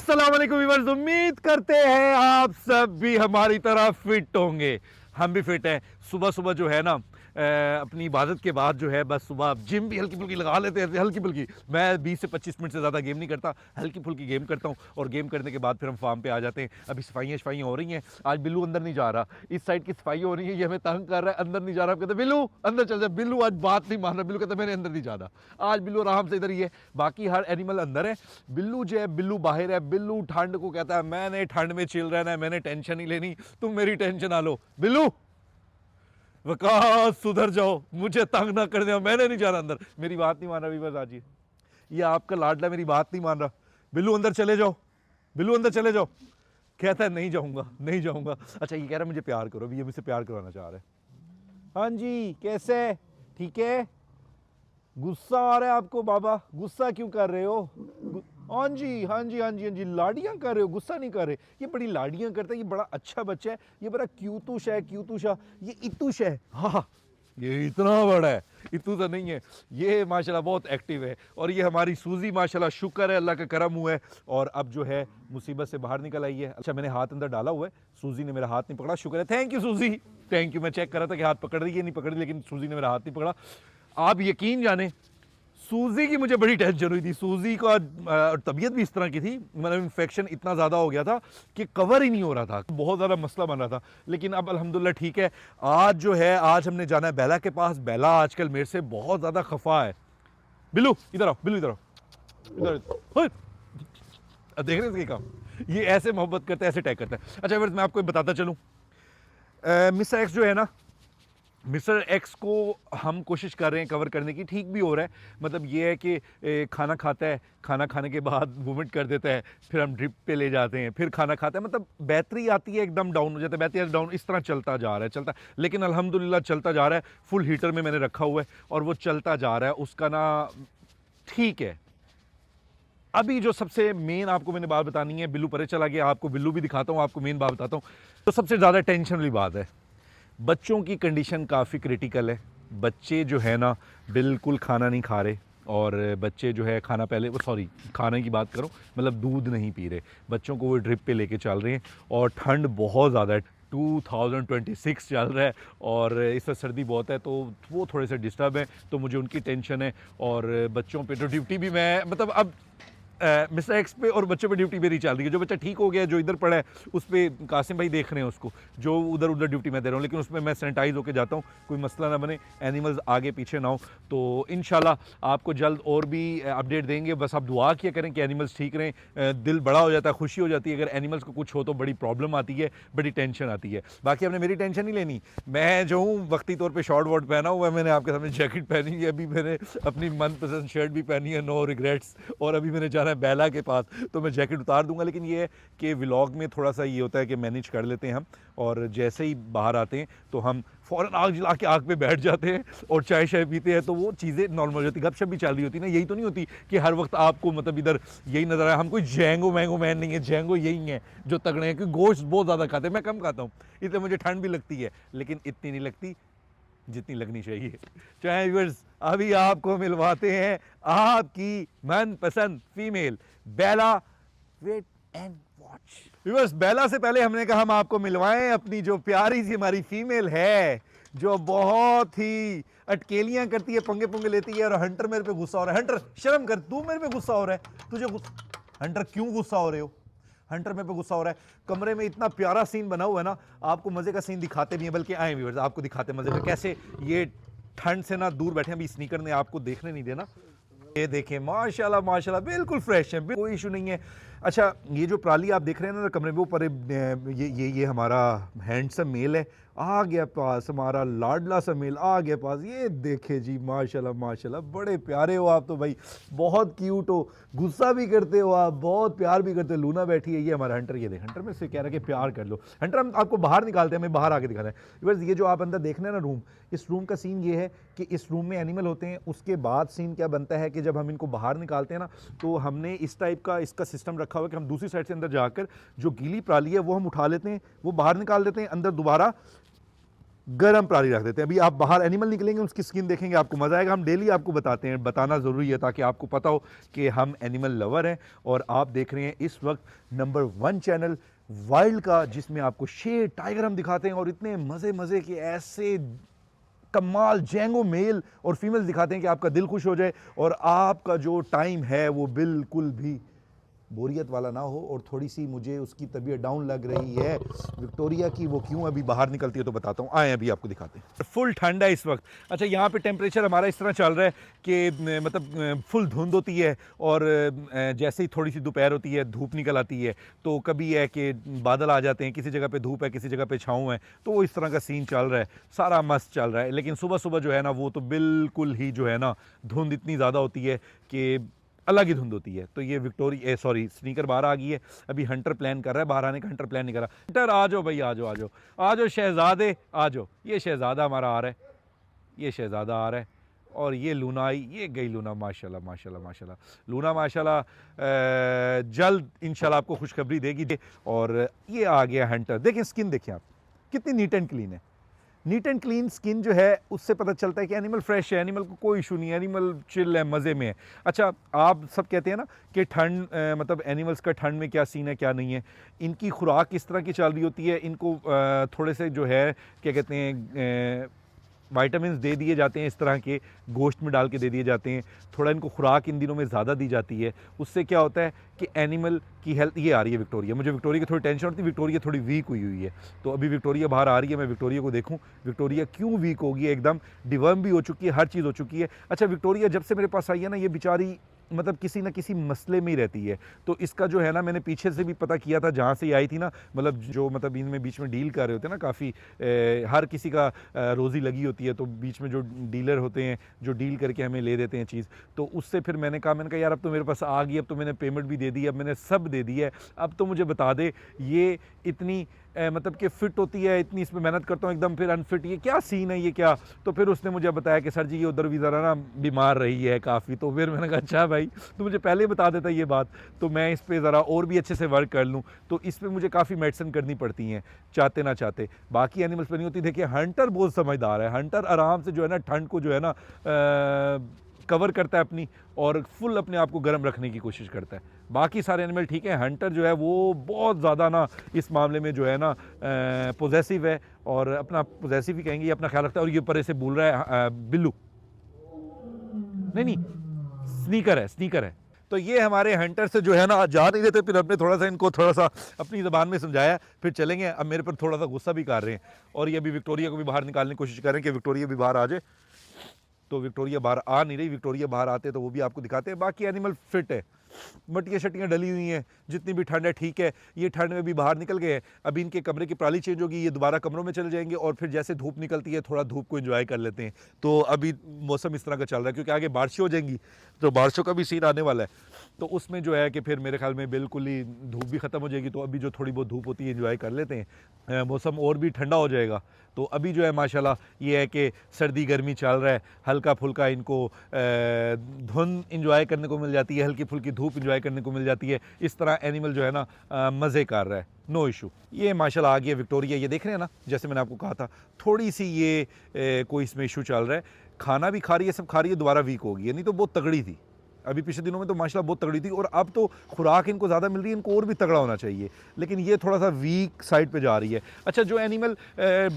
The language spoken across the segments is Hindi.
अस्सलाम वालेकुम व्यूअर्स, उम्मीद करते हैं आप सब भी हमारी तरह फिट होंगे। हम भी फिट हैं। सुबह सुबह जो है ना अपनी इबादत के बाद जो है बस सुबह जिम भी हल्की फुल्की लगा लेते हैं। हल्की फुल्की मैं 20 से 25 मिनट से ज़्यादा गेम नहीं करता, हल्की फुल्की गेम करता हूँ और गेम करने के बाद फिर हम फार्म पे आ जाते हैं। अभी सफाइयाँ हो रही हैं। आज बिल्लू अंदर नहीं जा रहा, इस साइड की सफाई हो रही है, ये हमें तंग कर रहा है, अंदर नहीं जा रहा। कहते बिल्लू अंदर चल जाए। बिल्लू आज बात नहीं मान रहा, बिल्लू कहता मैंने अंदर नहीं जाना। आज बिल्लू आराम से इधर ही है, बाकी हर एनिमल अंदर है। बिल्लू जो है बिल्लू बाहर है। बिल्लू ठंड को कहता है मैंने ठंड में चिल रहना है, मैंने टेंशन नहीं लेनी, तुम मेरी टेंशन ना लो। बिल्लू वकास सुधर जाओ, मुझे तंग ना कर दो, मैंने नहीं जाना अंदर। मेरी बात नहीं मान रहा वीवर्स, आज ये आपका लाडला मेरी बात नहीं मान रहा। बिल्लू अंदर चले जाओ, बिल्लू अंदर चले जाओ। कहता है नहीं जाऊंगा नहीं जाऊंगा। अच्छा ये कह रहा है मुझे प्यार करो, अभी ये मुझसे प्यार करवाना चाह रहा है। हाँ जी कैसे, ठीक है? गुस्सा आ रहा है आपको? बाबा गुस्सा क्यों कर रहे हो? हाँ जी हाँ जी हाँ जी हाँ जी, लाड़ियाँ कर रहे हो, गुस्सा नहीं कर रहे। ये बड़ी लाड़ियाँ करता है, ये बड़ा अच्छा बच्चा है, ये बड़ा क्यूतुश है, क्यूतुशा। ये इतुश है, हाँ ये इतना बड़ा है, इतू तो नहीं है। ये माशाल्लाह बहुत एक्टिव है। और ये हमारी सूजी माशाल्लाह, शुक्र है अल्लाह का करम हुआ है और अब जो है मुसीबत से बाहर निकल आई है। अच्छा मैंने हाथ अंदर डाला हुआ है, सूजी ने मेरा हाथ नहीं पकड़ा, शुक्र है। थैंक यू सूजी, थैंक यू। मैं चेक कर रहा था कि हाथ पकड़ रही है नहीं पकड़ रही, लेकिन सूजी ने मेरा हाथ नहीं पकड़ा। आप यकीन जाने सूजी की मुझे बड़ी टेंशन हुई थी। सूजी का तबीयत भी इस तरह की थी, मतलब इन्फेक्शन इतना ज़्यादा हो गया था कि कवर ही नहीं हो रहा था, बहुत ज़्यादा मसला बन रहा था। लेकिन अब अल्हम्दुलिल्लाह ठीक है। आज जो है आज हमने जाना है बेला के पास। बेला आजकल मेरे से बहुत ज़्यादा खफा है। बिल्लू इधर आओ, बिल्लू इधर आओ, इधर देख रहे हैं इसके काम, ये ऐसे मोहब्बत करता है, ऐसे अटैक करता है। अच्छा फिर मैं आपको बताता चलूँ, मिस्टर एक्स जो है ना, मिस्टर एक्स को हम कोशिश कर रहे हैं कवर करने की, ठीक भी हो रहा है। मतलब ये है कि खाना खाता है, खाना खाने के बाद वोमिट कर देता है, फिर हम ड्रिप पे ले जाते हैं, फिर खाना खाता है, मतलब बैटरी आती है एकदम डाउन हो जाता है, बैटरी डाउन, इस तरह चलता जा रहा है, चलता। लेकिन अल्हम्दुलिल्लाह चलता जा रहा है। फुल हीटर में मैंने रखा हुआ है और वो चलता जा रहा है, उसका ना ठीक है। अभी जो सबसे मेन आपको मैंने बात बतानी है, बिल्लू परे चला गया, आपको बिल्लू भी दिखाता हूँ, आपको मेन बात बताता हूँ। तो सबसे ज़्यादा टेंशन वाली बात है, बच्चों की कंडीशन काफ़ी क्रिटिकल है। बच्चे जो है ना बिल्कुल खाना नहीं खा रहे, और बच्चे जो है खाना पहले सॉरी खाने की बात करो, मतलब दूध नहीं पी रहे। बच्चों को वो ड्रिप पे लेके चल रहे हैं और ठंड बहुत ज़्यादा है, 2026 चल रहा है और इसमें सर्दी बहुत है, तो वो थोड़े से डिस्टर्ब है, तो मुझे उनकी टेंशन है। और बच्चों पे तो ड्यूटी भी मैं मतलब अब मिस्टर एक्स पे और बच्चों पे ड्यूटी मेरी चल रही है। जो बच्चा ठीक हो गया, जो इधर पड़ा है, उस पर कासिम भाई देख रहे हैं उसको, जो उधर उधर ड्यूटी मैं दे रहा हूँ, लेकिन उसमें मैं सैनिटाइज होकर जाता हूँ, कोई मसला ना बने, एनिमल्स आगे पीछे ना हो। तो इंशाल्लाह आपको जल्द और भी अपडेट देंगे। बस आप दुआ किया करें कि एनिमल्स ठीक रहें। दिल बड़ा हो जाता है, खुशी हो जाती है। अगर एनिमल्स को कुछ हो तो बड़ी प्रॉब्लम आती है, बड़ी टेंशन आती है। बाकी आपने मेरी टेंशन नहीं लेनी। मैं जो हूँ वक्ती तौर पर शॉर्ट वॉर्ट पहना हुआ है, मैंने आपके सामने जैकेट पहनी है, अभी मैंने अपनी मनपसंद शर्ट भी पहनी है, नो रिग्रेट्स, और अभी मैंने जाना है बेला के पास, तो मैं जैकेट उतार दूंगा। लेकिन ये है कि व्लॉग में थोड़ा सा ये होता है कि मैनेज कर लेते हैं हम, और जैसे ही बाहर आते हैं तो हम फ़ौरन आग जला के आग पे बैठ जाते हैं और चाय शाय पीते हैं, तो वो चीज़ें नॉर्मल हो जाती, गपशप भी चल रही होती ना। यही तो नहीं होती कि हर वक्त आपको मतलब इधर यही नज़र आए। हम कोई जैंगो मैंगो मैन नहीं है, जैंगो यही है जो तगड़े हैं, क्योंकि गोश्त बहुत ज़्यादा खाते हैं, मैं कम खाता हूँ, इसलिए मुझे ठंड भी लगती है, लेकिन इतनी नहीं लगती जितनी लगनी चाहिए। चाहे व्यूअर्स अभी आपको मिलवाते हैं आपकी मनपसंद female Bela, wait and watch. Viewers Bela से पहले हमने कहा हम आपको मिलवाएं अपनी जो प्यारी सी हमारी फीमेल है, जो बहुत ही अटकेलियां करती है, पंगे पुंगे लेती है। और हंटर मेरे पे गुस्सा हो रहा है। हंटर शर्म कर, तू मेरे पे गुस्सा हो रहा है, तुझे हंटर क्यों गुस्सा हो रहे हो? हंटर मेरे पे गुस्सा हो रहा है। कमरे में इतना प्यारा सीन बना हुआ है ना, आपको मजे का सीन दिखाते नहीं है, बल्कि आए व्यूअर्स आपको दिखाते मजे का, कैसे ये ठंड से ना दूर बैठे। अभी स्नीकर ने आपको देखने नहीं देना। ये देखें माशाल्लाह माशाल्लाह बिल्कुल फ्रेश है, कोई इशू नहीं है। अच्छा ये जो प्राली आप देख रहे हैं ना कमरे में ऊपर, ये हमारा हैंडसम मेल है, आ गया पास, हमारा लाडला सा मेल आ गया पास। ये देखे जी माशाल्लाह माशाल्लाह, बड़े प्यारे हो आप तो भाई, बहुत क्यूट हो, गुस्सा भी करते हो आप, बहुत प्यार भी करते हो। लूना बैठी है, ये हमारा हंटर, ये देख हंटर में से कह रहा है कि प्यार कर लो। हंटर हम आपको बाहर निकालते हैं, हमें बाहर आके दिखाना है। बस ये जो आप अंदर देख रहे हैं ना रूम, इस रूम का सीन ये है कि इस रूम में एनिमल होते हैं। उसके बाद सीन क्या बनता है कि जब हम इनको बाहर निकालते हैं ना, तो हमने इस टाइप का इसका सिस्टम रखा हुआ है कि हम दूसरी साइड से अंदर जाकर जो गीली प्राली है वो हम उठा लेते हैं, वो बाहर निकाल देते हैं, अंदर दोबारा गर्म पराली रख देते हैं। अभी आप बाहर एनिमल निकलेंगे, उसकी स्किन देखेंगे, आपको मज़ा आएगा। हम डेली आपको बताते हैं, बताना ज़रूरी है ताकि आपको पता हो कि हम एनिमल लवर हैं। और आप देख रहे हैं इस वक्त नंबर 1 चैनल वाइल्ड का, जिसमें आपको शेर टाइगर हम दिखाते हैं और इतने मज़े मज़े के ऐसे कमाल जेंगो मेल और फीमेल दिखाते हैं कि आपका दिल खुश हो जाए और आपका जो टाइम है वो बिल्कुल भी बोरियत वाला ना हो। और थोड़ी सी मुझे उसकी तबीयत डाउन लग रही है विक्टोरिया की, वो क्यों अभी बाहर निकलती है तो बताता हूँ। आए अभी आपको दिखाते हैं। फुल ठंड है इस वक्त। अच्छा, यहाँ पे टेम्परेचर हमारा इस तरह चल रहा है कि मतलब फुल धुंध होती है और जैसे ही थोड़ी सी दोपहर होती है धूप निकल आती है, तो कभी है कि बादल आ जाते हैं, किसी जगह पे धूप है, किसी जगह पे छाँव है, तो वो इस तरह का सीन चल रहा है, सारा मस्त चल रहा है। लेकिन सुबह सुबह जो है ना वो तो बिल्कुल ही जो है ना धुंध इतनी ज़्यादा होती है कि अलग ही धुंध होती है। तो ये विक्टोरिया सॉरी स्नीकर बाहर आ गई है। अभी हंटर प्लान कर रहा है बाहर आने का, हंटर प्लान नहीं कर रहा। हंटर आ जाओ भाई, आ जाओ आ जाओ आ जाओ शहजादे आ जाओ। ये शहजादा हमारा आ रहा है, ये शहजादा आ रहा है और ये लूना आई, ये गई लूना। माशाल्लाह माशाल्लाह माशाल्लाह लूना माशाल्लाह जल्द इंशाल्लाह आपको खुशखबरी देगी। और ये आ गया हंटर। देखें स्किन, देखिए आप कितनी नीट एंड क्लीन है। नीट एंड क्लीन स्किन जो है उससे पता चलता है कि एनिमल फ्रेश है, एनिमल को कोई इशू नहीं है, एनिमल चिल है, मज़े में है। अच्छा, आप सब कहते हैं ना कि ठंड मतलब एनिमल्स का ठंड में क्या सीन है क्या नहीं है। इनकी खुराक किस तरह की चल रही होती है, इनको थोड़े से जो है क्या कहते हैं विटामिन दे दिए जाते हैं, इस तरह के गोश्त में डाल के दे दिए जाते हैं। थोड़ा इनको खुराक इन दिनों में ज़्यादा दी जाती है। उससे क्या होता है कि एनिमल की हेल्थ, ये आ रही है विक्टोरिया, मुझे विक्टोरिया की थोड़ी टेंशन होती है, विक्टोरिया थोड़ी वीक हुई है। तो अभी विक्टोरिया बाहर आ रही है, मैं विक्टोरिया को देखूं विक्टोरिया क्यों वीक होगी। एकदम डिवर्म भी हो चुकी है, हर चीज़ हो चुकी है। अच्छा, विक्टोरिया जब से मेरे पास आई है ना, ये बेचारी मतलब किसी न किसी मसले में ही रहती है। तो इसका जो है ना, मैंने पीछे से भी पता किया था जहाँ से ये आई थी ना, मतलब जो मतलब इनमें बीच में डील कर रहे होते हैं ना, काफ़ी हर किसी का रोज़ी लगी होती है, तो बीच में जो डीलर होते हैं जो डील करके हमें ले देते हैं चीज़, तो उससे फिर मैंने कहा यार अब तो मेरे पास आ गई, अब तो मैंने पेमेंट भी दे दी, अब मैंने सब दे दी है, अब तो मुझे बता दे ये इतनी मतलब कि फ़िट होती है, इतनी इसमें मेहनत करता हूँ एकदम फिर अनफिट, ये क्या सीन है ये क्या। तो फिर उसने मुझे बताया कि सर जी ये उधर भी ज़रा ना बीमार रही है काफ़ी। तो फिर मैंने कहा अच्छा भाई, तो मुझे पहले ही बता देता ये बात, तो मैं इस पर ज़रा और भी अच्छे से वर्क कर लूँ। तो इस पर मुझे काफ़ी मेडिसिन करनी पड़ती हैं चाहते ना चाहते, बाकी एनिमल्स पर नहीं होती। देखिए हंटर बहुत समझदार है, हंटर आराम से जो है ना ठंड को जो है ना कवर करता है अपनी, और फुल अपने आप को गर्म रखने की कोशिश करता है। बाकी सारे एनिमल ठीक है, हंटर जो है वो बहुत ज़्यादा ना इस मामले में जो है ना पोजेसिव है, और अपना पोजेसिव ही कहेंगे, अपना ख्याल रखता है। और ये ऊपर से बोल रहा है बिल्लू, नहीं स्नीकर है, स्नीकर है। तो ये हमारे हंटर से जो है ना जा नहीं देते, फिर हमने थोड़ा सा इनको थोड़ा सा अपनी ज़बान में समझाया, फिर चलेंगे। अब मेरे पर थोड़ा सा गुस्सा भी कर रहे हैं, और ये अभी विक्टोरिया को भी बाहर निकालने की कोशिश कर रहे हैं कि विक्टोरिया भी बाहर आ जाए। तो विक्टोरिया बाहर आ नहीं रही, विक्टोरिया बाहर आते तो वो भी आपको दिखाते हैं। बाकी एनिमल फिट है, मटियाँ शटियाँ डली हुई हैं, जितनी भी ठंड है ठीक है। ये ठंड में भी बाहर निकल गए हैं। अभी इनके कमरे की पराली चेंज होगी, ये दोबारा कमरों में चले जाएंगे, और फिर जैसे धूप निकलती है थोड़ा धूप को एंजॉय कर लेते हैं। तो अभी मौसम इस तरह का चल रहा है, क्योंकि आगे बारिशें हो जाएंगी, तो बारिशों का भी सीन आने वाला है। तो उसमें जो है कि फिर मेरे ख्याल में बिल्कुल ही धूप भी ख़त्म हो जाएगी। तो अभी जो थोड़ी बहुत धूप होती है एंजॉय कर लेते हैं, मौसम और भी ठंडा हो जाएगा। तो अभी जो है माशाल्लाह ये है कि सर्दी गर्मी चल रहा है, हल्का फुल्का इनको धुंध इंजॉय करने को मिल जाती है, हल्की फुल्की धूप इंजॉय करने को मिल जाती है। इस तरह एनिमल जो है ना मज़े कर रहा है, नो इशू। ये माशाल्लाह आ गई है विक्टोरिया, ये देख रहे हैं ना, जैसे मैंने आपको कहा था थोड़ी सी ये कोई इसमें इशू चल रहा है। खाना भी खा रही है, सब खा रही है, दोबारा वीक हो गई है, नहीं तो बहुत तगड़ी थी। अभी पिछले दिनों में तो माशाल्लाह बहुत तगड़ी थी, और अब तो खुराक इनको ज़्यादा मिल रही है, इनको और भी तगड़ा होना चाहिए, लेकिन ये थोड़ा सा वीक साइड पे जा रही है। अच्छा, जो एनिमल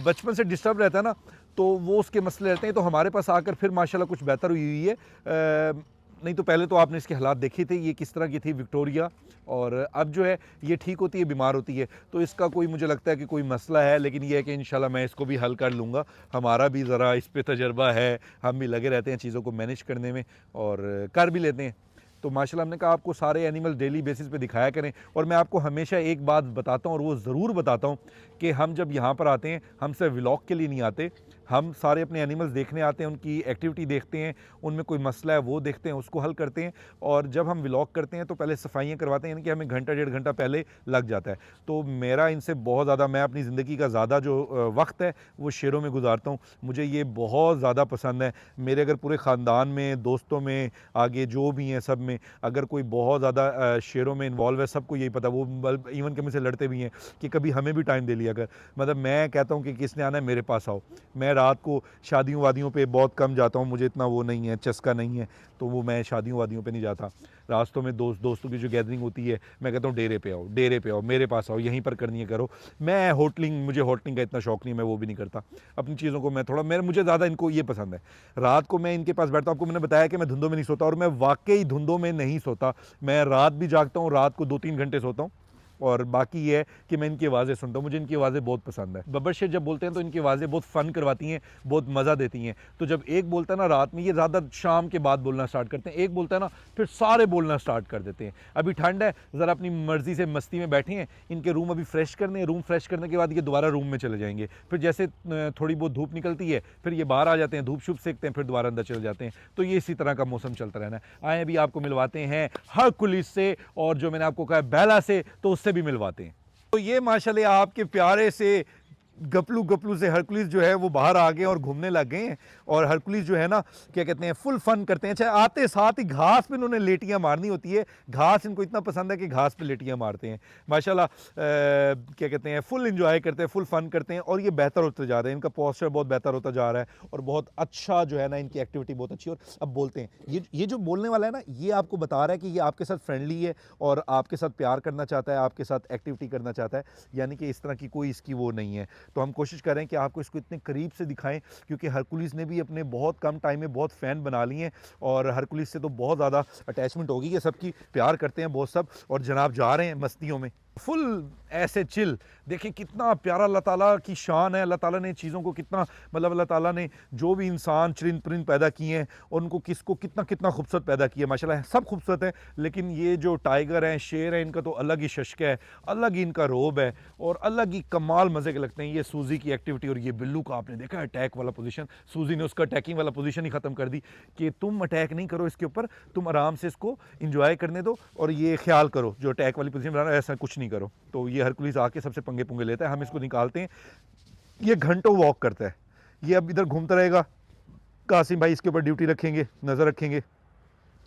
बचपन से डिस्टर्ब रहता है ना, तो वो उसके मसले रहते हैं, तो हमारे पास आकर फिर माशाल्लाह कुछ बेहतर हुई है। नहीं तो पहले तो आपने इसके हालात देखे थे, ये किस तरह की थी विक्टोरिया, और अब जो है ये ठीक होती है, बीमार होती है। तो इसका कोई मुझे लगता है कि कोई मसला है, लेकिन ये है कि इंशाल्लाह मैं इसको भी हल कर लूँगा। हमारा भी ज़रा इस पे तजर्बा है, हम भी लगे रहते हैं चीज़ों को मैनेज करने में, और कर भी लेते हैं। तो माशाल्लाह हमने कहा आपको सारे एनिमल डेली बेसिस पे दिखाया करें। और मैं आपको हमेशा एक बात बताता हूँ, और वो ज़रूर बताता हूँ कि हम जब यहाँ पर आते हैं, हम सिर्फ व्लॉग के लिए नहीं आते, हम सारे अपने एनिमल्स देखने आते हैं, उनकी एक्टिविटी देखते हैं, उनमें कोई मसला है वो देखते हैं, उसको हल करते हैं। और जब हम व्लॉग करते हैं तो पहले सफाइयाँ करवाते हैं, यानी कि हमें घंटा 1.5 घंटा पहले लग जाता है। तो मेरा इनसे बहुत ज़्यादा, मैं अपनी ज़िंदगी का ज़्यादा जो वक्त है वो शेरों में गुजारता हूँ। मुझे ये बहुत ज़्यादा पसंद है। मेरे अगर पूरे ख़ानदान में, दोस्तों में, आगे जो भी हैं सब में अगर कोई बहुत ज़्यादा शेरों में इन्वॉल्व है, सबको यही पता, वो इवन के मुझसे लड़ते भी हैं कि कभी हमें भी टाइम दे लिया कर। मतलब मैं कहता हूँ कि किसने आना है मेरे पास आओ। मैं रात को शादियों वादियों पे बहुत कम जाता हूँ, मुझे इतना वो नहीं है, चस्का नहीं है, तो वो मैं शादियों वादियों पे नहीं जाता। रास्तों में दोस्तों की जो गैदरिंग होती है, मैं कहता हूँ डेरे पे आओ, मेरे पास आओ, यहीं पर करनी है करो। मैं मुझे होटलिंग का इतना शौक नहीं है, मैं वो भी नहीं करता। अपनी चीज़ों को मैं थोड़ा, मुझे ज़्यादा इनको ये पसंद है। रात को मैं इनके पास बैठता हूँ। आपको मैंने बताया कि मैं धुंधों में नहीं सोता, और मैं वाकई धुंधों में नहीं सोता। मैं रात भी जागता हूँ, रात को 2-3 घंटे सोता हूँ। और बाकी ये है कि मैं इनकी आवाज़ें सुनता हूँ, मुझे इनकी आवाज़ें बहुत पसंद है। बब्बर शेर जब बोलते हैं तो इनकी आवाज़ें बहुत फ़न करवाती हैं, बहुत मज़ा देती हैं। तो जब एक बोलता है ना रात में, ये ज़्यादा शाम के बाद बोलना स्टार्ट करते हैं। एक बोलता है ना, फिर सारे बोलना स्टार्ट कर देते हैं। अभी ठंड है, ज़रा अपनी मर्ज़ी से मस्ती में बैठे हैं। इनके रूम अभी फ्रेश करने, रूम फ्रेश करने के बाद ये दोबारा रूम में चले जाएंगे। फिर जैसे थोड़ी बहुत धूप निकलती है, फिर ये बाहर आ जाते हैं, धूप शुप सेकते हैं, फिर दोबारा अंदर चले जाते हैं। तो ये इसी तरह का मौसम चलता रहना है। आए अभी आपको मिलवाते हैं हरकुलिस से, और जो मैंने आपको कहा बेला से, तो उससे भी मिलवाते हैं। तो ये माशाल्लाह आपके प्यारे से गपलू से हरकुलिस जो है वो बाहर आ गए और घूमने लग गए हैं। और हरकुलिस जो है ना, क्या कहते हैं, फुल फन करते हैं। चाहे आते साथ ही घास पे इन्होंने लेटियां मारनी होती है। घास इनको इतना पसंद है कि घास पे लेटियां मारते हैं माशाल्लाह। क्या कहते हैं, फुल इंजॉय करते हैं, फुल फन करते हैं। और ये बेहतर होते जा रहे हैं, इनका पोस्चर बहुत बेहतर होता जा रहा है, और बहुत अच्छा जो है ना, इनकी एक्टिविटी बहुत अच्छी। और अब बोलते हैं, ये जो बोलने वाला है ना, ये आपको बता रहा है कि ये आपके साथ फ्रेंडली है और आपके साथ प्यार करना चाहता है, आपके साथ एक्टिविटी करना चाहता है। यानी कि इस तरह की कोई इसकी वो नहीं है। तो हम कोशिश कर रहे हैं कि आपको इसको इतने करीब से दिखाएं, क्योंकि हरकुलिस ने भी अपने बहुत कम टाइम में बहुत फ़ैन बना लिए हैं। और हरकुलिस से तो बहुत ज़्यादा अटैचमेंट होगी, ये सबकी प्यार करते हैं बहुत सब। और जनाब जा रहे हैं मस्तियों में फुल ऐसे चिल। देखिए कितना प्यारा अल्लाह ताला की शान है। अल्लाह ताला ने चीज़ों को कितना, मतलब अल्लाह ताला ने जो भी इंसान चरिंद परिंद पैदा किए हैं, उनको किसको कितना कितना खूबसूरत पैदा किया माशाल्लाह। सब खूबसूरत है, लेकिन ये जो टाइगर हैं, शेर हैं, इनका तो अलग ही शश्क है, अलग ही इनका रोब है, और अलग ही कमाल मज़े के लगते हैं। ये सूजी की एक्टिविटी, और ये बिल्लू का आपने देखा अटैक वाला पोजीशन। सूजी ने उसका अटैकिंग वाला पोजीशन ही ख़त्म कर दी कि तुम अटैक नहीं करो इसके ऊपर, तुम आराम से इसको इंजॉय करने दो, और ये ख्याल करो जो अटैक वाली पोजीशन बनाना, ऐसा कुछ नहीं करो। तो ये हरकुलिस आके सबसे पंगे पुंगे लेता है। हम इसको निकालते हैं, ये घंटों वॉक करता है। ये अब इधर घूमता रहेगा, कासिम भाई इसके ऊपर ड्यूटी रखेंगे, नज़र रखेंगे।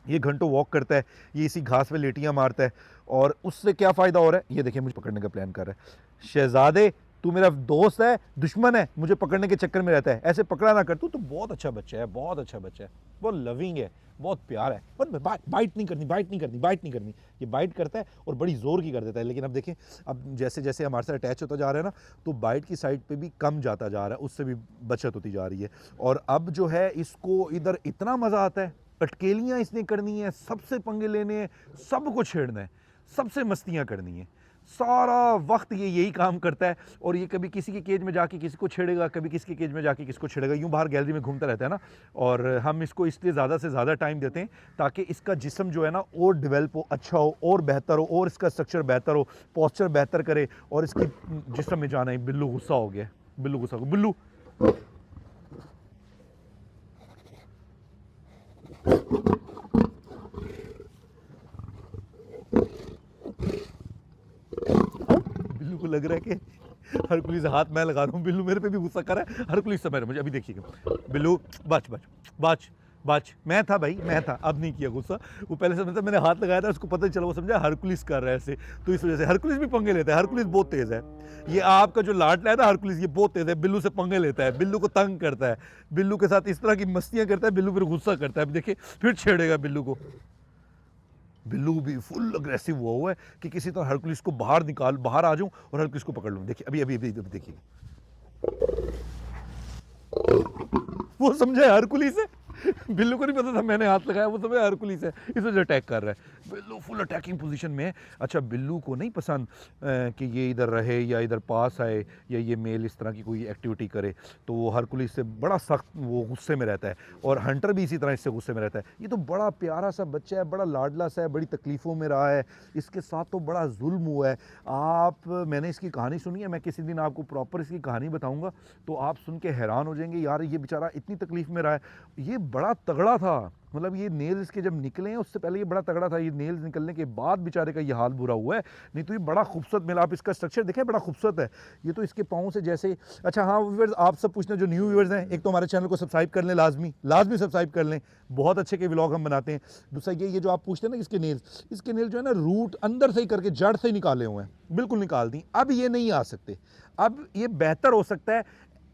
ये घंटों वॉक करता है, ये इसी घास पे लेटियां मारता है, और उससे क्या फ़ायदा हो रहा है, ये देखिए मुझे पकड़ने का प्लान कर रहा है। शहजादे तू मेरा दोस्त है, दुश्मन है, मुझे पकड़ने के चक्कर में रहता है, ऐसे पकड़ा ना कर। तू तो बहुत अच्छा बच्चा है, बहुत अच्छा बच्चा है, बहुत लविंग है, बहुत प्यार है, पर बाइट नहीं करनी। ये बाइट करता है और बड़ी ज़ोर की कर देता है। लेकिन अब देखें, अब जैसे जैसे हमारे साथ अटैच होता जा रहा है ना, तो बाइट की साइड पे भी कम जाता जा रहा है, उससे भी बचत होती जा रही है। और अब जो है इसको इधर इतना मज़ा आता है, अटकेलियाँ इसने करनी है, सबसे पंगे लेने हैं, सबको छेड़ना है, सबसे मस्तियाँ करनी है, सारा वक्त ये यही काम करता है। और ये कभी किसी के केज में जाके किसी को छेड़ेगा, कभी किसी के केज में जाके किसी को छेड़ेगा, यूँ बाहर गैलरी में घूमता रहता है ना। और हम इसको इसलिए ज़्यादा से ज़्यादा टाइम देते हैं ताकि इसका जिस्म जो है ना और डेवलप हो, अच्छा हो, और बेहतर हो, और इसका स्ट्रक्चर बेहतर हो, पोस्चर बेहतर करे, और इसकी जिस्म में जाना है। बिल्लू गुस्सा हो गया, बिल्लू गुस्सा हो गया, बिल्लू बिल्लू को लग रहा है कि हरकुलिस हाथ मैं लगा रहा हूँ, बिल्लू मेरे पे भी गुस्सा कर रहा है। हरकुलिस समझ मुझे, अभी देखिएगा बिल्लू बच मैं था भाई, मैं था, अब नहीं किया गुस्सा। वो पहले समझता मैंने हाथ लगाया था, उसको पता नहीं चला, वो समझा हरकुलिस कर रहा है ऐसे। तो इस वजह से हरकुलिस भी पंगे लेता है। हरकुलिस बहुत तेज़ है, ये आपका जो लाडला है ना हरकुलिस, ये बहुत तेज़ है, बिल्लू से पंगे लेता है, बिल्लू को तंग करता है, बिल्लू के साथ इस तरह की मस्तियाँ करता है, बिल्लू फिर गुस्सा करता है। अब देखिए फिर छेड़ेगा बिल्लू को। बिल्लू भी फुल अग्रेसिव हुआ है कि किसी तरह हरकुलिस को बाहर आ जाऊं और हरकुलिस को पकड़ लूं। देखिए अभी देखिए, वो समझा हरकुलिस है, बिल्लू को नहीं पता था मैंने हाथ लगाया, वो तो मैं हरकुलिस है, इस वजह अटैक कर रहा है। बिल्लू फुल अटैकिंग पोजीशन में है। अच्छा बिल्लू को नहीं पसंद कि ये इधर रहे या इधर पास आए या ये मेल इस तरह की कोई एक्टिविटी करे, तो वो हरकुलिस से बड़ा सख्त वो गुस्से में रहता है, और हंटर भी इसी तरह इससे गुस्से में रहता है। ये तो बड़ा प्यारा सा बच्चा है, बड़ा लाडला सा है, बड़ी तकलीफ़ों में रहा है, इसके साथ तो बड़ा जुल्म हुआ है। मैंने इसकी कहानी सुनी है, मैं किसी दिन आपको प्रॉपर इसकी कहानी बताऊँगा, तो आप सुन के हैरान हो जाएंगे, यार ये बेचारा इतनी तकलीफ़ में रहा है। ये बड़ा तगड़ा था, मतलब ये नेल्स के जब निकले हैं उससे पहले ये बड़ा तगड़ा था, ये नेल्स निकलने के बाद बेचारे का ये हाल बुरा हुआ है। नहीं तो ये बड़ा खूबसूरत मिला, आप इसका स्ट्रक्चर देखें, बड़ा खूबसूरत है। ये तो इसके पाँव से जैसे। अच्छा हाँ व्यूअर्स, आप सब पूछना जो न्यू व्यूअर्स हैं, एक तो हमारे चैनल को सब्सक्राइब कर लें, लाजमी सब्सक्राइब कर लें, बहुत अच्छे के व्लॉग हम बनाते हैं। दूसरा ये जो आप पूछते हैं ना इसके नेल जो है ना, रूट अंदर से ही करके जड़ से ही निकाले हुए हैं, बिल्कुल निकाल दी। अब ये नहीं आ सकते, अब ये बेहतर हो सकता है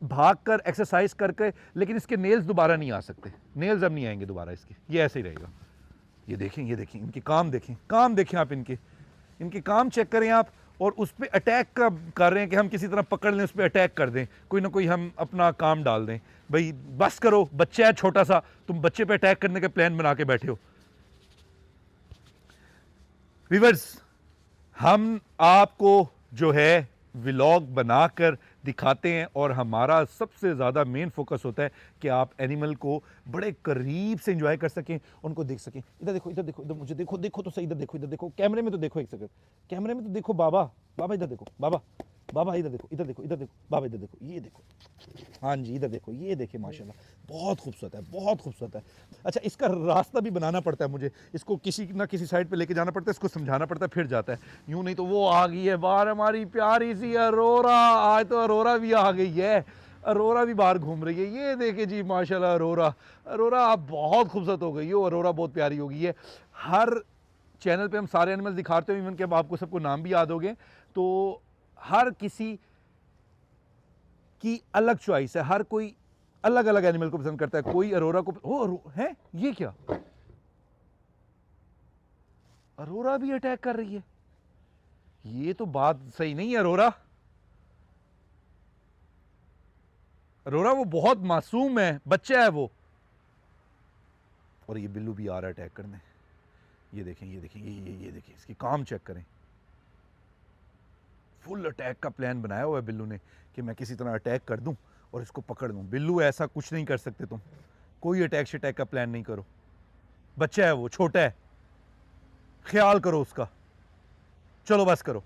भाग कर एक्सरसाइज करके, लेकिन इसके नेल्स दोबारा नहीं आ सकते, नेल्स अब नहीं आएंगे दोबारा इसके, ये ऐसे ही रहेगा। ये देखें इनके काम देखें आप, इनके काम चेक करें आप, और उस पर अटैक कर रहे हैं कि हम किसी तरह पकड़ लें, उस पर अटैक कर दें, कोई ना कोई हम अपना काम डाल दें। भाई बस करो, बच्चा है छोटा सा, तुम बच्चे पे अटैक करने के प्लान बना के बैठे हो। व्यूअर्स, हम आपको जो है व्लॉग बनाकर दिखाते हैं, और हमारा सबसे ज़्यादा मेन फोकस होता है कि आप एनिमल को बड़े करीब से एंजॉय कर सकें, उनको देख सकें। इधर देखो, इधर मुझे देखो तो सही, इधर देखो, कैमरे में तो देखो, एक सेकंड, कैमरे में तो देखो, बाबा इधर देखो, बाबा इधर देखो, बाबा इधर देखो, ये देखो, हाँ जी इधर देखो, ये देखिए माशाल्लाह, बहुत खूबसूरत है। अच्छा इसका रास्ता भी बनाना पड़ता है मुझे, इसको किसी ना किसी साइड पे लेके जाना पड़ता है, इसको समझाना पड़ता है, फिर जाता है, यूँ नहीं तो वो आ गई है बाहर हमारी प्यारी सी अरोरा। आज तो अरोरा भी आ गई है, अरोरा भी बाहर घूम रही है, ये देखे जी माशाल्लाह अरोरा आप बहुत खूबसूरत हो गई हो, अरोरा बहुत प्यारी हो गई है। हर चैनल पे हम सारे एनिमल्स दिखाते हैं, इवन कि अब आपको सबको नाम भी याद हो गए, तो हर किसी की अलग चॉइस है, हर कोई अलग अलग एनिमल को पसंद करता है। कोई अरोरा को है, ये क्या अरोरा भी अटैक कर रही है, ये तो बात सही नहीं है। अरोरा वो बहुत मासूम है, बच्चा है वो, और ये बिल्लू भी आ रहा है अटैक करने। ये देखें ये इसकी काम चेक करें, फुल अटैक का प्लान बनाया हुआ है बिल्लू ने कि मैं किसी तरह अटैक कर दूं और इसको पकड़ लूं। बिल्लू ऐसा कुछ नहीं कर सकते तुम, कोई अटैक का प्लान नहीं करो, बच्चा है वो, छोटा है, ख्याल करो उसका, चलो बस करो।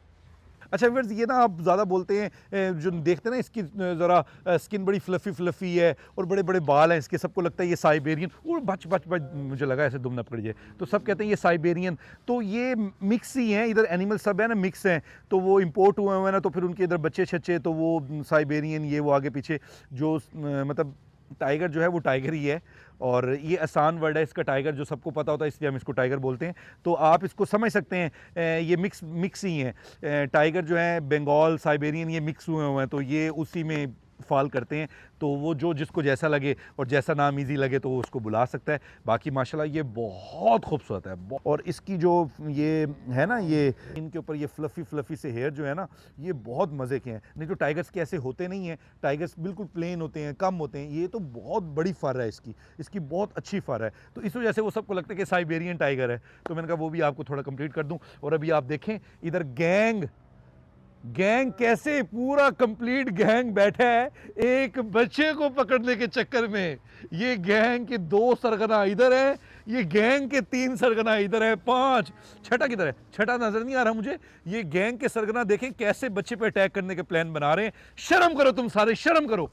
अच्छा व्यूअर्स, ये ना आप ज़्यादा बोलते हैं, जो देखते हैं ना इसकी ज़रा स्किन बड़ी फ्लफ़ी है और बड़े बड़े बाल हैं इसके, सबको लगता है ये साइबेरियन, और बच मुझे लगा ऐसे दुम न पकड़ जाए, तो सब कहते हैं ये साइबेरियन, तो ये मिक्स ही हैं, इधर एनिमल सब है ना मिक्स हैं, तो वो इम्पोर्ट हुए हैं ना, तो फिर उनके इधर बच्चे छच्चे, तो वो साइबेरियन, ये वो आगे पीछे, जो मतलब टाइगर जो है वो टाइगर ही है, और ये आसान वर्ड है इसका टाइगर, जो सबको पता होता है इसलिए हम इसको टाइगर बोलते हैं, तो आप इसको समझ सकते हैं। ये मिक्स ही हैं, टाइगर जो है बंगाल साइबेरियन ये मिक्स हुए हैं, तो ये उसी में फॉल करते हैं, तो वो जो जिसको जैसा लगे और जैसा नाम इजी लगे तो वो उसको बुला सकता है। बाकी माशाल्लाह ये बहुत खूबसूरत है, और इसकी जो ये है ना, ये इनके ऊपर ये फ्लफ़ी से हेयर जो है ना, ये बहुत मज़े के हैं, नहीं तो टाइगर्स के ऐसे होते नहीं हैं, टाइगर्स बिल्कुल प्लेन होते हैं, कम होते हैं, ये तो बहुत बड़ी फर है इसकी बहुत अच्छी फर है, तो इस वजह से वो सबको लगता है कि साइबेरियन टाइगर है, तो मैंने कहा वो भी आपको थोड़ा कंप्लीट कर दूं। और अभी आप देखें इधर गैंग कैसे पूरा कंप्लीट गैंग बैठा है एक बच्चे को पकड़ने के चक्कर में। ये गैंग के 2 सरगना इधर है, ये गैंग के 3 सरगना इधर है, 5, छठा किधर है, छठा नजर नहीं आ रहा मुझे। ये गैंग के सरगना देखें कैसे बच्चे पे अटैक करने के प्लान बना रहे हैं। शर्म करो तुम सारे, शर्म करो,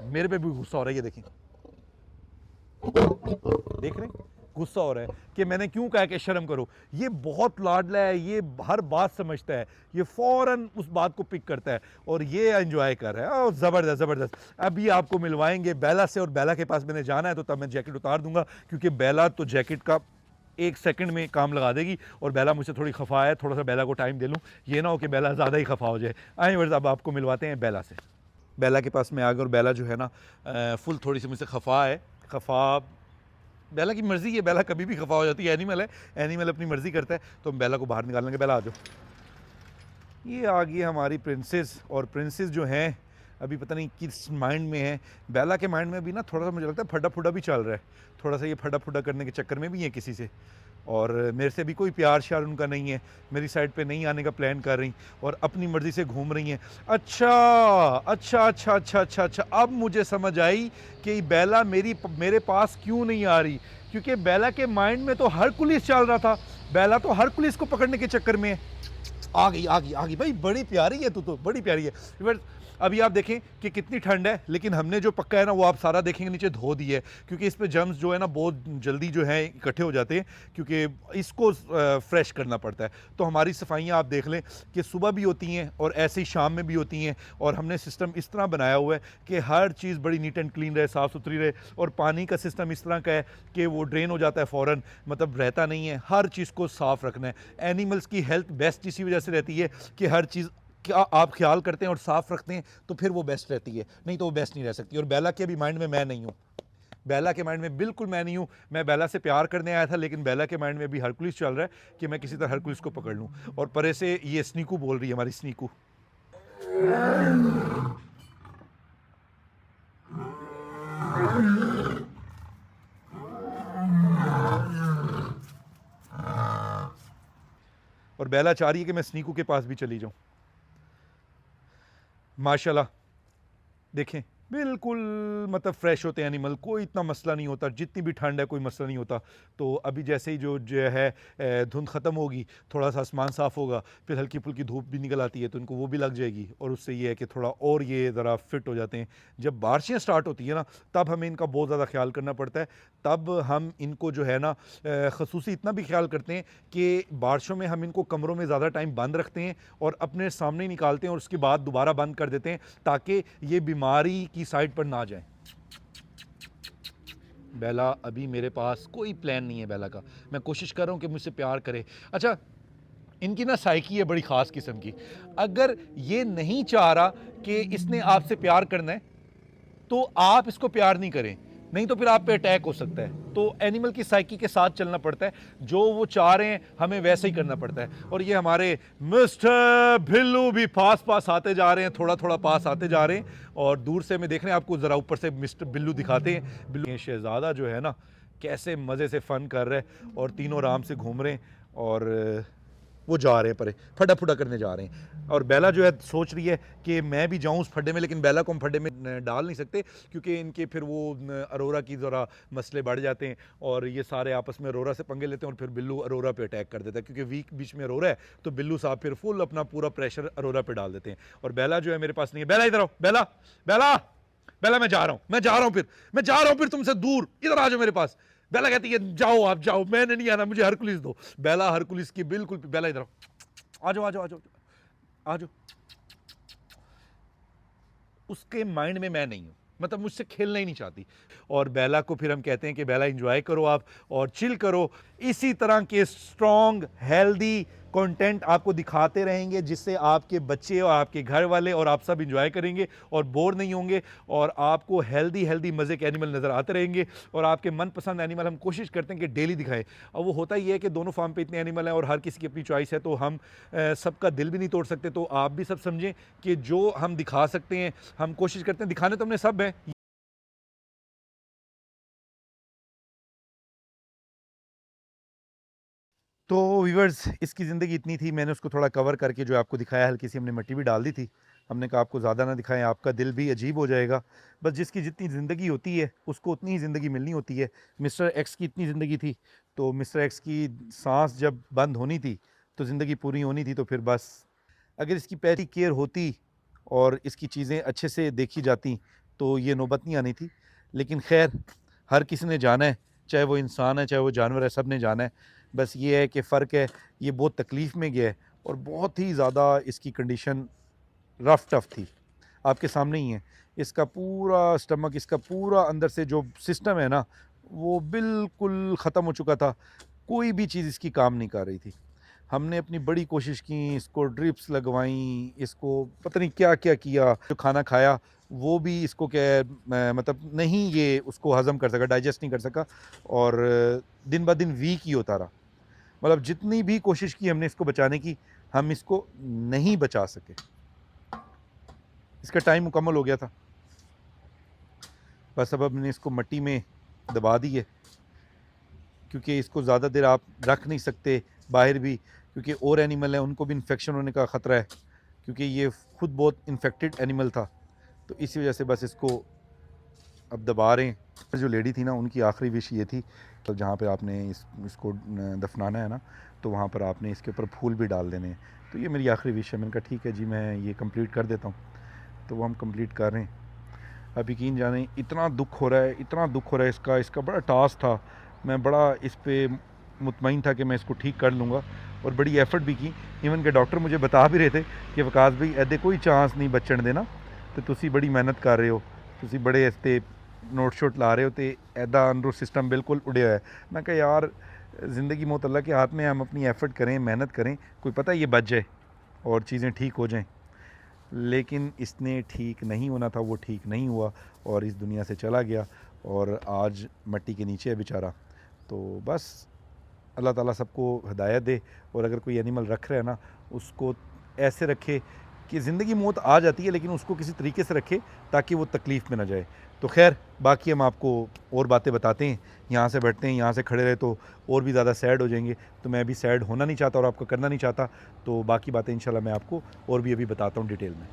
मेरे पे भी गुस्सा हो रहा है, ये देखें, देख रहे हैं गुस्सा हो रहा है कि मैंने क्यों कहा कि शर्म करो। ये बहुत लाडला है, ये हर बात समझता है, ये फौरन उस बात को पिक करता है और ये एंजॉय कर रहा है। ज़बरदस्त। अभी आपको मिलवाएंगे बेला से, और बेला के पास मैंने जाना है, तो तब मैं जैकेट उतार दूंगा, क्योंकि बेला तो जैकेट का 1 सेकंड में काम लगा देगी, और बेला मुझसे थोड़ी खफा है, थोड़ा सा बेला को टाइम दे लूँ, ये ना हो कि बेला ज़्यादा ही खफा हो जाए। आए वर्ष अब आपको मिलवाते हैं बेला से। बेला के पास में आ गए, और बेला जो है ना फुल थोड़ी सी मुझसे खफा है। बेला की मर्ज़ी है, बेला कभी भी खफा हो जाती है, एनिमल है, एनिमल अपनी मर्ज़ी करता है, तो हम बेला को बाहर निकाल लेंगे। बेला आ जाओ। ये आ गई हमारी प्रिंसेस, और प्रिंसेस जो हैं अभी पता नहीं किस माइंड में है। बेला के माइंड में भी ना थोड़ा सा मुझे लगता है फटा फुटा भी चल रहा है, थोड़ा सा ये फटा फुटा करने के चक्कर में भी है किसी से। और मेरे से भी कोई प्यार श्यार उनका नहीं है, मेरी साइड पे नहीं आने का प्लान कर रही और अपनी मर्ज़ी से घूम रही हैं। अच्छा अच्छा अच्छा अच्छा अच्छा अच्छा, अब मुझे समझ आई कि बेला मेरे पास क्यों नहीं आ रही, क्योंकि बेला के माइंड में तो हरकुलिस चल रहा था। बेला तो हरकुलिस को पकड़ने के चक्कर में है। आ गई आ गई आ गई भाई, बड़ी प्यारी है तू तो, बड़ी प्यारी है। बट अभी आप देखें कि कितनी ठंड है, लेकिन हमने जो पक्का है ना वो आप सारा देखेंगे नीचे धो दी है, क्योंकि इस पे जर्म्स जो है ना बहुत जल्दी जो है इकट्ठे हो जाते हैं, क्योंकि इसको फ्रेश करना पड़ता है। तो हमारी सफाइयाँ आप देख लें कि सुबह भी होती हैं और ऐसे ही शाम में भी होती हैं, और हमने सिस्टम इस तरह बनाया हुआ है कि हर चीज़ बड़ी नीट एंड क्लीन रहे, साफ़ सुथरी रहे। और पानी का सिस्टम इस तरह का है कि वो ड्रेन हो जाता है फ़ौरन, मतलब रहता नहीं है। हर चीज़ को साफ़ रखना है। एनिमल्स की हेल्थ बेस्ट इसी वजह से रहती है कि हर चीज़ क्या आप ख्याल करते हैं और साफ़ रखते हैं, तो फिर वो बेस्ट रहती है, नहीं तो वो बेस्ट नहीं रह सकती। और बेला के भी माइंड में मैं नहीं हूँ, बेला के माइंड में बिल्कुल मैं नहीं हूँ। मैं बेला से प्यार करने आया था, लेकिन बेला के माइंड में भी हरकुलिस चल रहा है कि मैं किसी तरह हरकुलिस को पकड़ लूँ। और परे से ये स्नीकू बोल रही है, हमारी स्नीकू। और बेला चाह रही है कि मैं स्नीकू के पास भी चली जाऊँ। माशाल्लाह देखें, बिल्कुल मतलब फ्रेश होते हैं एनिमल, कोई इतना मसला नहीं होता, जितनी भी ठंड है कोई मसला नहीं होता। तो अभी जैसे ही जो है धुंध ख़त्म होगी, थोड़ा सा आसमान साफ़ होगा, फिर हल्की फुल्की धूप भी निकल आती है तो इनको वो भी लग जाएगी, और उससे ये है कि थोड़ा और ये ज़रा फिट हो जाते हैं। जब बारिशें स्टार्ट होती है ना, तब हमें इनका बहुत ज़्यादा ख्याल करना पड़ता है। तब हम इनको जो है ना खसूसी इतना भी ख्याल करते हैं कि बारिशों में हम इनको कमरों में ज़्यादा टाइम बंद रखते हैं और अपने सामने निकालते हैं और उसके बाद दोबारा बंद कर देते हैं, ताकि ये बीमारी की साइड पर ना जाए। बेला अभी मेरे पास कोई प्लान नहीं है बेला का, मैं कोशिश कर रहा हूँ कि मुझसे प्यार करे। अच्छा, इनकी ना साइकी है बड़ी ख़ास किस्म की। अगर ये नहीं चाह रहा कि इसने आपसे प्यार करना है, तो आप इसको प्यार नहीं करें, नहीं तो फिर आप पे अटैक हो सकता है। तो एनिमल की साइकी के साथ चलना पड़ता है, जो वो चाह रहे हैं हमें वैसे ही करना पड़ता है। और ये हमारे मिस्टर भिल्लू भी पास पास आते जा रहे हैं, थोड़ा थोड़ा पास आते जा रहे हैं। और दूर से हमें देख रहे हैं, आपको ज़रा ऊपर से मिस्टर बिल्लू दिखाते हैं। बिल्लू शहज़ादा जो है ना, कैसे मज़े से फ़न कर रहे हैं और तीनों आराम से घूम रहे हैं, और वो जा रहे हैं परे फटा फुटा करने जा रहे हैं। और बेला जो है सोच रही है कि मैं भी जाऊं उस फड्डे में, लेकिन बेला को हम फड्डे में डाल नहीं सकते, क्योंकि इनके फिर वो अरोरा की ज़रा मसले बढ़ जाते हैं, और ये सारे आपस में अरोरा से पंगे लेते हैं, और फिर बिल्लू अरोरा पे अटैक कर देता है, क्योंकि वीक बीच में अरोरा है, तो बिल्लू साहब फिर फुल अपना पूरा प्रेशर अरोरा पे डाल देते हैं। और बेला जो है मेरे पास नहीं है। बेला इधर आओ, बेला बेला बेला, मैं जा रहा हूँ, मैं जा रहा हूँ, मैं जा रहा हूँ फिर तुमसे दूर, इधर आ जाओ मेरे पास। बेला कहती है जाओ आप जाओ, मैंने नहीं आना, मुझे हरकुलिस दो। बेला हरकुलिस की बिल्कुल, बेला इधर आओ, आ जाओ आ जाओ आ जाओ आ जाओ। उसके माइंड में मैं नहीं हूं, मतलब मुझसे खेलना ही नहीं चाहती। और बेला को फिर हम कहते हैं कि बेला एंजॉय करो आप और चिल करो। इसी तरह के स्ट्रॉन्ग हेल्दी कंटेंट आपको दिखाते रहेंगे, जिससे आपके बच्चे और आपके घर वाले और आप सब इंजॉय करेंगे और बोर नहीं होंगे, और आपको हेल्दी हेल्दी मज़े के एनिमल नज़र आते रहेंगे। और आपके मनपसंद एनिमल हम कोशिश करते हैं कि डेली दिखाएं। अब वो होता ही है कि दोनों फार्म पे इतने एनिमल हैं और हर किसी की अपनी चॉइस है, तो हम सबका दिल भी नहीं तोड़ सकते। तो आप भी सब समझें कि जो हम दिखा सकते हैं हम कोशिश करते हैं दिखाने, तो हमने सब है। तो व्यूअर्स, इसकी ज़िंदगी इतनी थी, मैंने उसको थोड़ा कवर करके जो आपको दिखाया, हल्की सी हमने मिट्टी भी डाल दी थी। हमने कहा आपको ज़्यादा ना दिखाएं, आपका दिल भी अजीब हो जाएगा। बस जिसकी जितनी ज़िंदगी होती है उसको उतनी ही ज़िंदगी मिलनी होती है। मिस्टर एक्स की इतनी ज़िंदगी थी, तो मिस्टर एक्स की सांस जब बंद होनी थी तो ज़िंदगी पूरी होनी थी। तो फिर बस अगर इसकी पहली केयर होती और इसकी चीज़ें अच्छे से देखी जाती तो ये नौबत नहीं आनी थी। लेकिन खैर, हर किसी ने जाना है, चाहे वो इंसान है चाहे वो जानवर है, सब ने जाना है। बस ये है कि फ़र्क है, ये बहुत तकलीफ़ में गया है और बहुत ही ज़्यादा इसकी कंडीशन रफ़ टफ़ थी। आपके सामने ही है, इसका पूरा स्टमक, इसका पूरा अंदर से जो सिस्टम है ना, वो बिल्कुल ख़त्म हो चुका था। कोई भी चीज़ इसकी काम नहीं कर रही थी। हमने अपनी बड़ी कोशिश की, इसको ड्रिप्स लगवाई, इसको पता नहीं क्या-क्या किया। जो खाना खाया वो भी इसको क्या है, मतलब नहीं ये उसको हज़म कर सका, डाइजेस्ट नहीं कर सका, और दिन ब दिन वीक ही होता रहा। मतलब जितनी भी कोशिश की हमने इसको बचाने की, हम इसको नहीं बचा सके। इसका टाइम मुकम्मल हो गया था। बस अब हमने इसको मिट्टी में दबा दी है, क्योंकि इसको ज़्यादा देर आप रख नहीं सकते बाहर भी, क्योंकि और एनिमल हैं उनको भी इन्फेक्शन होने का ख़तरा है, क्योंकि ये ख़ुद बहुत इन्फेक्टेड एनिमल था। तो इसी वजह से बस इसको अब दबा रहे हैं। जो लेडी थी ना, उनकी आखिरी विश ये थी कि जहाँ पे आपने इसको दफनाना है ना, तो वहाँ पर आपने इसके ऊपर फूल भी डाल देने हैं। तो ये मेरी आखिरी विश है। मैंने कहा ठीक है जी, मैं ये कंप्लीट कर देता हूँ। तो वो हम कंप्लीट कर रहे हैं। अब यकीन जाने इतना दुख हो रहा है, इतना दुख हो रहा है। इसका बड़ा टास्क था। मैं बड़ा इस पर मुतमईन था कि मैं इसको ठीक कर लूँगा, और बड़ी एफ़र्ट भी की। इवन के डॉक्टर मुझे बता भी रहे थे कि वकास भाई ऐदे कोई चांस नहीं बचन देना, तो तुसी बड़ी मेहनत कर रहे हो, तुसी बड़े इसते नोट शोट ला रहे हो, तो ऐदा अंदर सिस्टम बिल्कुल उड़िया है। मैं कहा यार, ज़िंदगी मौत अल्लाह के हाथ में, हम अपनी एफ़र्ट करें, मेहनत करें, कोई पता ये बच जाए और चीज़ें ठीक हो जाएँ। लेकिन इसने ठीक नहीं होना था, वो ठीक नहीं हुआ और इस दुनिया से चला गया, और आज मिट्टी के नीचे है बेचारा। तो बस अल्लाह ताला सबको हिदायत दे, और अगर कोई एनिमल रख रहा है ना, उसको ऐसे रखे कि ज़िंदगी मौत आ जाती है, लेकिन उसको किसी तरीके से रखे ताकि वो तकलीफ़ में ना जाए। तो खैर, बाकी हम आपको और बातें बताते हैं। यहाँ से बैठते हैं, यहाँ से खड़े रहे तो और भी ज़्यादा सैड हो जाएंगे, तो मैं अभी सैड होना नहीं चाहता और आपको करना नहीं चाहता। तो बाकी बातें इंशाल्लाह मैं आपको और भी अभी बताता हूँ डिटेल में।